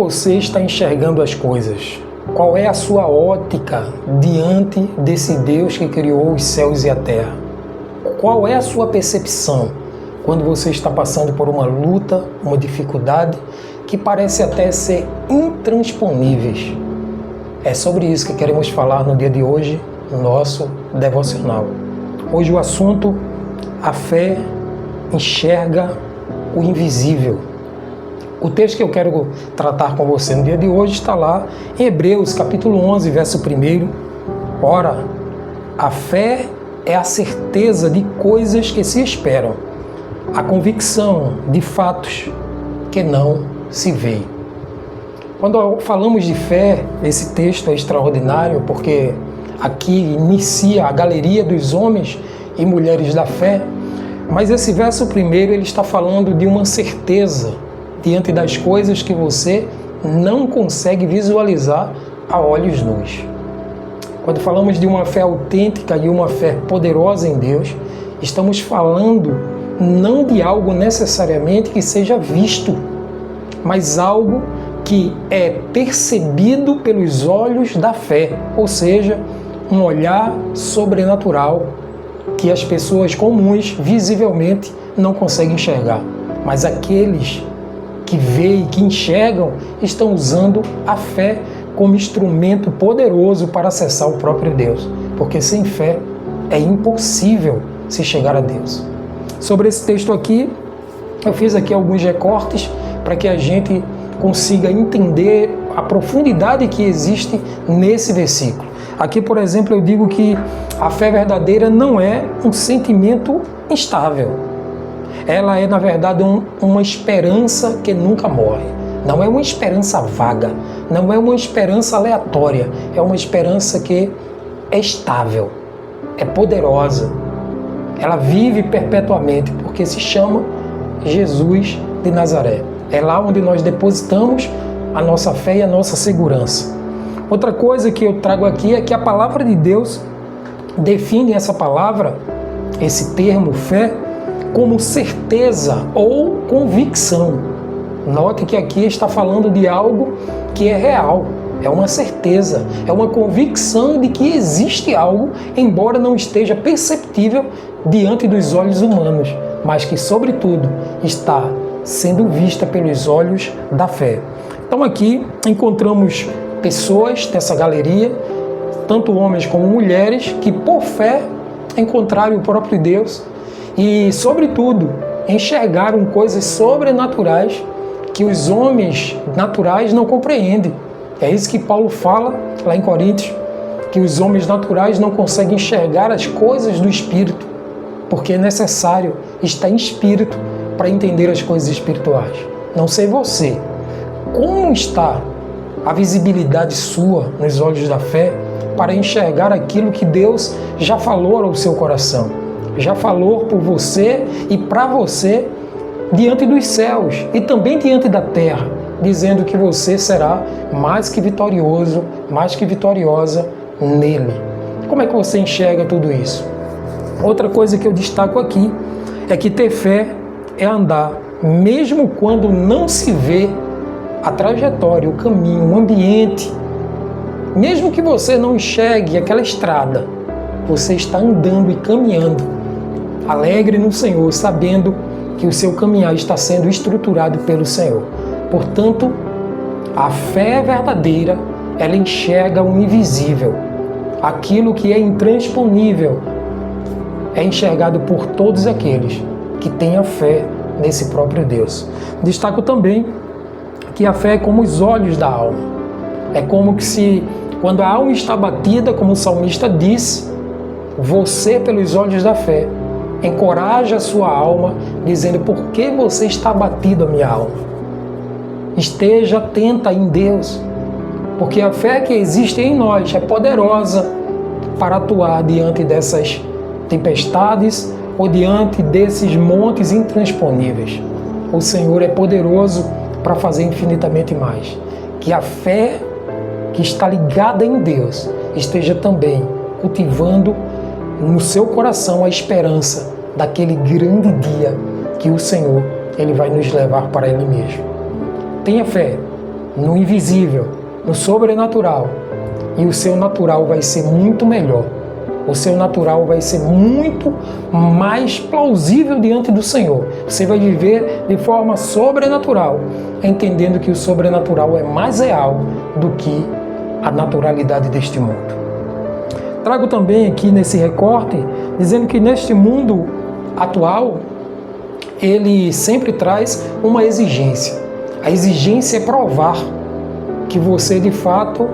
você está enxergando as coisas? Qual é a sua ótica diante desse Deus que criou os céus e a terra? Qual é a sua percepção quando você está passando por uma luta, uma dificuldade que parece até ser intransponíveis? É sobre isso que queremos falar no dia de hoje, no nosso devocional. Hoje o assunto: a fé enxerga o invisível. O texto que eu quero tratar com você no dia de hoje está lá em Hebreus, capítulo 11, verso 1. Ora, a fé é a certeza de coisas que se esperam, a convicção de fatos que não se veem. Quando falamos de fé, esse texto é extraordinário porque aqui inicia a galeria dos homens e mulheres da fé, mas esse verso primeiro ele está falando de uma certeza diante das coisas que você não consegue visualizar a olhos nus. Quando falamos de uma fé autêntica e uma fé poderosa em Deus, estamos falando não de algo necessariamente que seja visto, mas algo que é percebido pelos olhos da fé, ou seja, um olhar sobrenatural que as pessoas comuns visivelmente não conseguem enxergar. Mas aqueles que veem, que enxergam, estão usando a fé como instrumento poderoso para acessar o próprio Deus, porque sem fé é impossível se chegar a Deus. Sobre esse texto aqui, eu fiz aqui alguns recortes para que a gente consiga entender a profundidade que existe nesse versículo. Aqui, por exemplo, eu digo que a fé verdadeira não é um sentimento instável. Ela é, na verdade, uma esperança que nunca morre. Não é uma esperança vaga, não é uma esperança aleatória, é uma esperança que é estável, é poderosa. Ela vive perpetuamente porque se chama Jesus de Nazaré. É lá onde nós depositamos a nossa fé e a nossa segurança. Outra coisa que eu trago aqui é que a palavra de Deus define essa palavra, esse termo fé, como certeza ou convicção. Note que aqui está falando de algo que é real, é uma certeza, é uma convicção de que existe algo, embora não esteja perceptível diante dos olhos humanos, mas que, sobretudo, está sendo vista pelos olhos da fé. Então aqui encontramos pessoas dessa galeria, tanto homens como mulheres, que por fé encontraram o próprio Deus e, sobretudo, enxergaram coisas sobrenaturais que os homens naturais não compreendem. É isso que Paulo fala lá em Coríntios, que os homens naturais não conseguem enxergar as coisas do Espírito, porque é necessário estar em Espírito para entender as coisas espirituais. Não sei você, como está a visibilidade sua nos olhos da fé para enxergar aquilo que Deus já falou ao seu coração, já falou por você e para você diante dos céus e também diante da terra, dizendo que você será mais que vitorioso, mais que vitoriosa nele. Como é que você enxerga tudo isso? Outra coisa que eu destaco aqui é que ter fé é andar, mesmo quando não se vê a trajetória, o caminho, o ambiente. Mesmo que você não enxergue aquela estrada, você está andando e caminhando, alegre no Senhor, sabendo que o seu caminhar está sendo estruturado pelo Senhor. Portanto, a fé verdadeira, ela enxerga o invisível. Aquilo que é intransponível é enxergado por todos aqueles que têm a fé nesse próprio Deus. Destaco também que a fé é como os olhos da alma. É como que se, quando a alma está batida, como o salmista disse, você, pelos olhos da fé, encoraja a sua alma, dizendo: por que você está abatido, a minha alma? Esteja atenta em Deus, porque a fé que existe em nós é poderosa para atuar diante dessas tempestades ou diante desses montes intransponíveis. O Senhor é poderoso para fazer infinitamente mais. Que a fé que está ligada em Deus esteja também cultivando no seu coração a esperança daquele grande dia que o Senhor ele vai nos levar para Ele mesmo. Tenha fé, no invisível, no sobrenatural, e o seu natural vai ser muito melhor. O seu natural vai ser muito mais plausível diante do Senhor. Você vai viver de forma sobrenatural, entendendo que o sobrenatural é mais real do que a naturalidade deste mundo. Trago também aqui nesse recorte, dizendo que neste mundo atual, ele sempre traz uma exigência. A exigência é provar que você, de fato,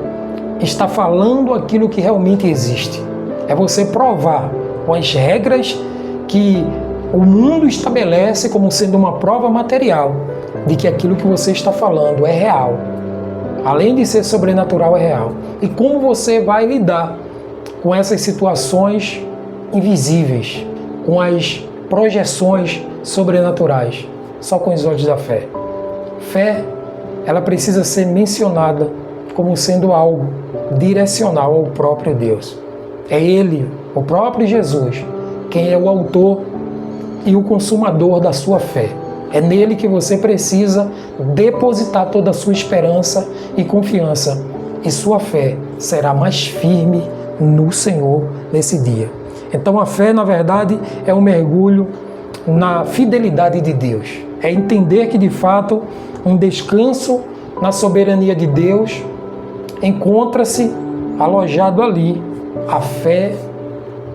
está falando aquilo que realmente existe. É você provar com as regras que o mundo estabelece como sendo uma prova material de que aquilo que você está falando é real. Além de ser sobrenatural, é real. E como você vai lidar com essas situações invisíveis, com as projeções sobrenaturais, só com os olhos da fé. Fé, ela precisa ser mencionada como sendo algo direcional ao próprio Deus. É Ele, o próprio Jesus, quem é o autor e o consumador da sua fé. É nele que você precisa depositar toda a sua esperança e confiança, e sua fé será mais firme no Senhor nesse dia. Então a fé, na verdade, é um mergulho na fidelidade de Deus. É entender que, de fato, um descanso na soberania de Deus encontra-se alojado ali a fé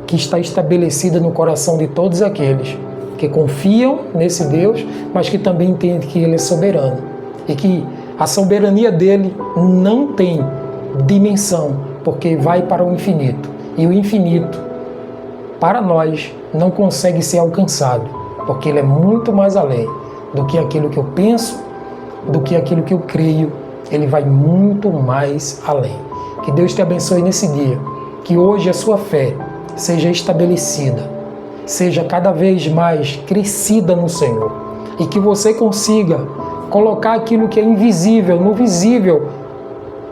que está estabelecida no coração de todos aqueles que confiam nesse Deus, mas que também entendem que Ele é soberano e que a soberania dele não tem dimensão, porque vai para o infinito. E o infinito, para nós, não consegue ser alcançado, porque Ele é muito mais além do que aquilo que eu penso, do que aquilo que eu creio. Ele vai muito mais além. Que Deus te abençoe nesse dia. Que hoje a sua fé seja estabelecida, seja cada vez mais crescida no Senhor. E que você consiga colocar aquilo que é invisível no visível,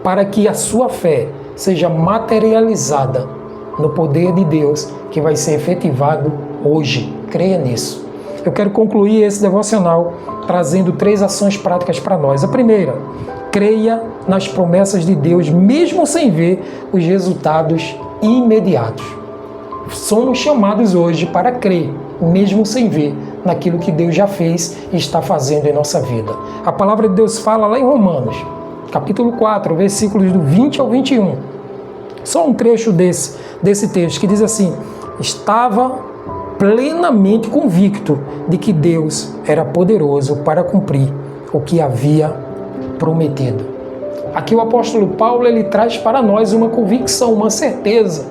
para que a sua fé seja materializada no poder de Deus, que vai ser efetivado hoje. Creia nisso. Eu quero concluir esse devocional trazendo 3 ações práticas para nós. A primeira, creia nas promessas de Deus, mesmo sem ver os resultados imediatos. Somos chamados hoje para crer, mesmo sem ver naquilo que Deus já fez e está fazendo em nossa vida. A palavra de Deus fala lá em Romanos, capítulo 4, versículos do 20 ao 21. Só um trecho desse texto que diz assim: estava plenamente convicto de que Deus era poderoso para cumprir o que havia prometido. Aqui o apóstolo Paulo, ele traz para nós uma convicção, uma certeza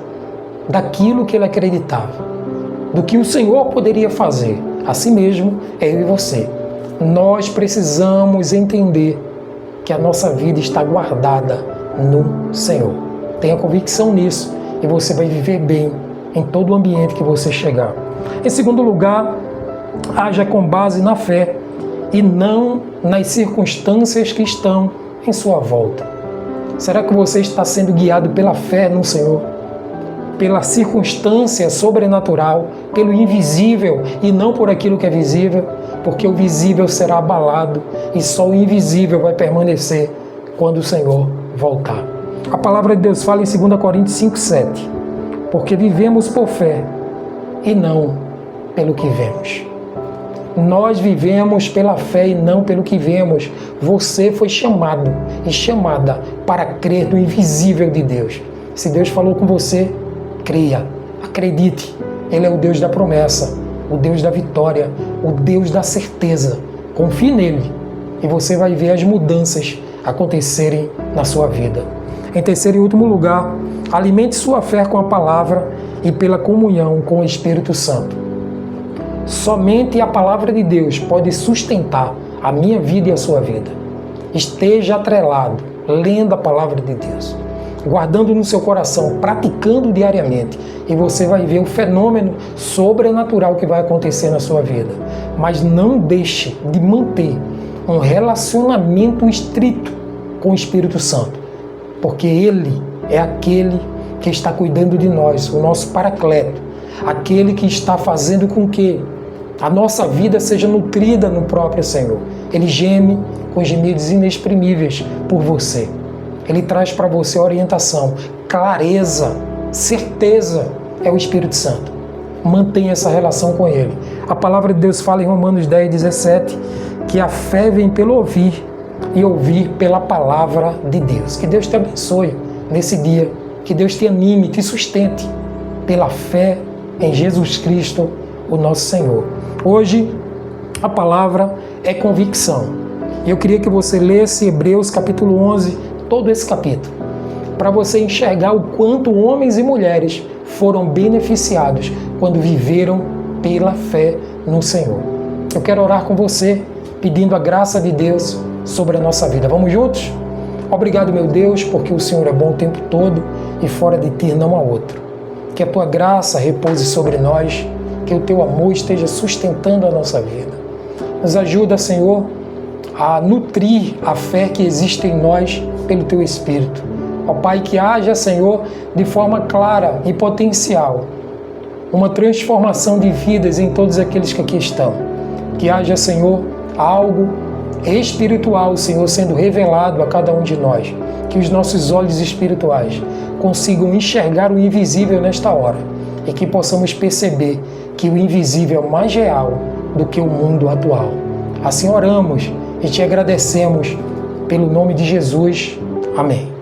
daquilo que ele acreditava, do que o Senhor poderia fazer. Assim mesmo é eu e você. Nós precisamos entender que a nossa vida está guardada no Senhor. Tenha convicção nisso e você vai viver bem em todo o ambiente que você chegar. Em segundo lugar, haja com base na fé e não nas circunstâncias que estão em sua volta. Será que você está sendo guiado pela fé no Senhor? Pela circunstância sobrenatural, pelo invisível e não por aquilo que é visível? Porque o visível será abalado e só o invisível vai permanecer quando o Senhor voltar. A palavra de Deus fala em 2 Coríntios 5:7, porque vivemos por fé e não pelo que vemos. Nós vivemos pela fé e não pelo que vemos. Você foi chamado e chamada para crer no invisível de Deus. Se Deus falou com você, creia, acredite. Ele é o Deus da promessa, o Deus da vitória, o Deus da certeza. Confie nele e você vai ver as mudanças acontecerem na sua vida. Em terceiro e último lugar, alimente sua fé com a palavra e pela comunhão com o Espírito Santo. Somente a palavra de Deus pode sustentar a minha vida e a sua vida. Esteja atrelado, lendo a palavra de Deus, guardando no seu coração, praticando diariamente, e você vai ver o fenômeno sobrenatural que vai acontecer na sua vida. Mas não deixe de manter um relacionamento estrito com o Espírito Santo, porque Ele é aquele que está cuidando de nós, o nosso paracleto, aquele que está fazendo com que a nossa vida seja nutrida no próprio Senhor. Ele geme com gemidos inexprimíveis por você. Ele traz para você orientação, clareza, certeza. É o Espírito Santo. Mantenha essa relação com Ele. A palavra de Deus fala em Romanos 10:17 que a fé vem pelo ouvir e ouvir pela palavra de Deus. Que Deus te abençoe nesse dia. Que Deus te anime, te sustente pela fé em Jesus Cristo, o nosso Senhor. Hoje, a palavra é convicção. Eu queria que você lesse Hebreus capítulo 11, todo esse capítulo, para você enxergar o quanto homens e mulheres foram beneficiados quando viveram pela fé no Senhor. Eu quero orar com você, pedindo a graça de Deus sobre a nossa vida. Vamos juntos? Obrigado, meu Deus, porque o Senhor é bom o tempo todo e fora de Ti não há outro. Que a Tua graça repouse sobre nós, que o Teu amor esteja sustentando a nossa vida. Nos ajuda, Senhor, a nutrir a fé que existe em nós pelo Teu Espírito. Ó Pai, que haja, Senhor, de forma clara e potencial, uma transformação de vidas em todos aqueles que aqui estão. Que haja, Senhor, algo espiritual, Senhor, sendo revelado a cada um de nós. Que os nossos olhos espirituais consigam enxergar o invisível nesta hora e que possamos perceber que o invisível é mais real do que o mundo atual. Assim oramos e te agradecemos pelo nome de Jesus. Amém.